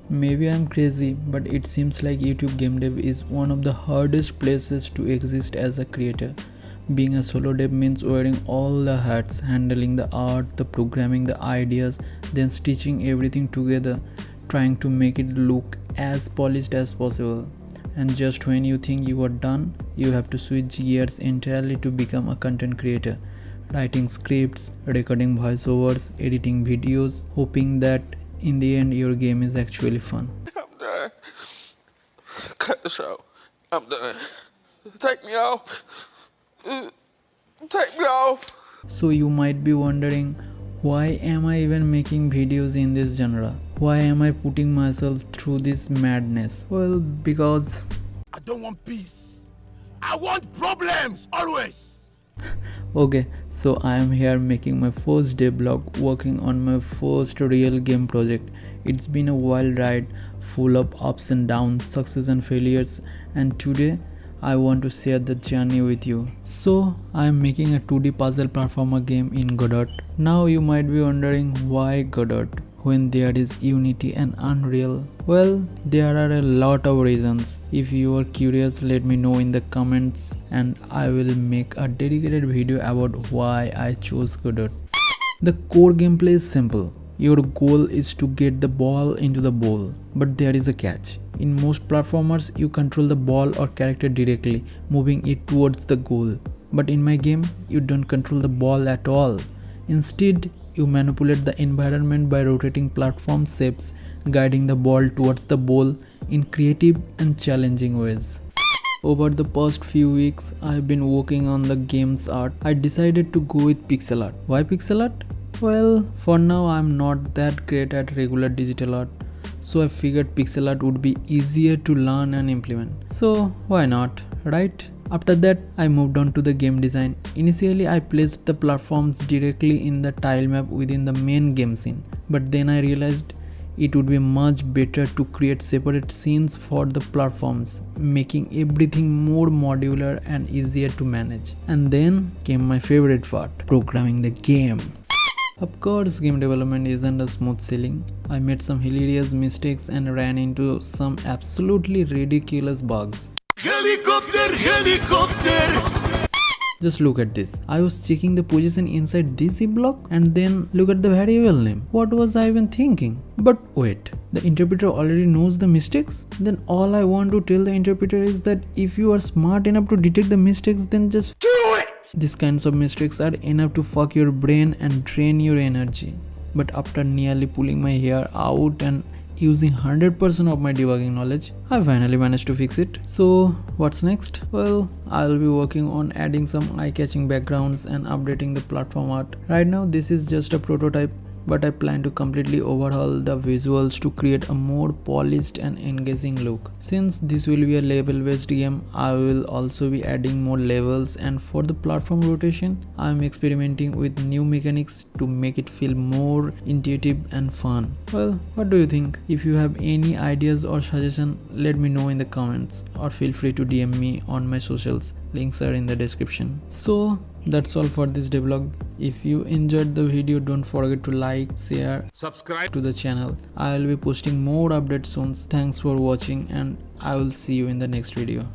Maybe I'm crazy, but it seems like YouTube game dev is one of the hardest places to exist as a creator. Being a solo dev means wearing all the hats, handling the art, the programming, the ideas, then stitching everything together, trying to make it look as polished as possible. And just when you think you are done, you have to switch gears entirely to become a content creator. Writing scripts, recording voiceovers, editing videos, hoping that in the end your game is actually fun. I'm done. Cut the show. I'm done. Take me off. Take me off. So you might be wondering, why am I even making videos in this genre? Why am I putting myself through this madness? Well, because I don't want peace. I want problems always. okay, so I am here making my first devlog, working on my first real game project. It's been a wild ride, full of ups and downs, success and failures, and today I want to share the journey with you. So I am making a 2D puzzle platformer game in Godot. Now you might be wondering, why Godot when there is Unity and Unreal? Well, there are a lot of reasons. If you are curious, let me know in the comments and I will make a dedicated video about why I chose Godot. The core gameplay is simple. Your goal is to get the ball into the bowl, but there is a catch. In most platformers, you control the ball or character directly, moving it towards the goal. But in my game, you don't control the ball at all. Instead, you manipulate the environment by rotating platform shapes, guiding the ball towards the bowl in creative and challenging ways. Over the past few weeks, I have been working on the game's art. I decided to go with pixel art. Why pixel art? Well, for now I am not that great at regular digital art, so I figured pixel art would be easier to learn and implement. So why not, right? After that, I moved on to the game design. Initially, I placed the platforms directly in the tile map within the main game scene, but then I realized it would be much better to create separate scenes for the platforms, making everything more modular and easier to manage. And then came my favorite part, programming the game. Of course, game development isn't a smooth sailing. I made some hilarious mistakes and ran into some absolutely ridiculous bugs. Helicopter. Just look at this. I was checking the position inside this block and then look at the variable name. What was I even thinking? But wait, the interpreter already knows the mistakes? Then all I want to tell the interpreter is that if you are smart enough to detect the mistakes, then just do it! These kinds of mistakes are enough to fuck your brain and drain your energy. But after nearly pulling my hair out and using 100% of my debugging knowledge, I finally managed to fix it. So what's next? Well, I'll be working on adding some eye-catching backgrounds and updating the platform art. Right now this is just a prototype, but I plan to completely overhaul the visuals to create a more polished and engaging look. Since this will be a level-based game, I will also be adding more levels, and for the platform rotation, I am experimenting with new mechanics to make it feel more intuitive and fun. Well, what do you think? If you have any ideas or suggestions, let me know in the comments or feel free to DM me on my socials. Links are in the description. So that's all for this devlog. If you enjoyed the video, don't forget to like, share, Subscribe to the channel. I will be posting more updates soon. Thanks for watching and I will see you in the next video.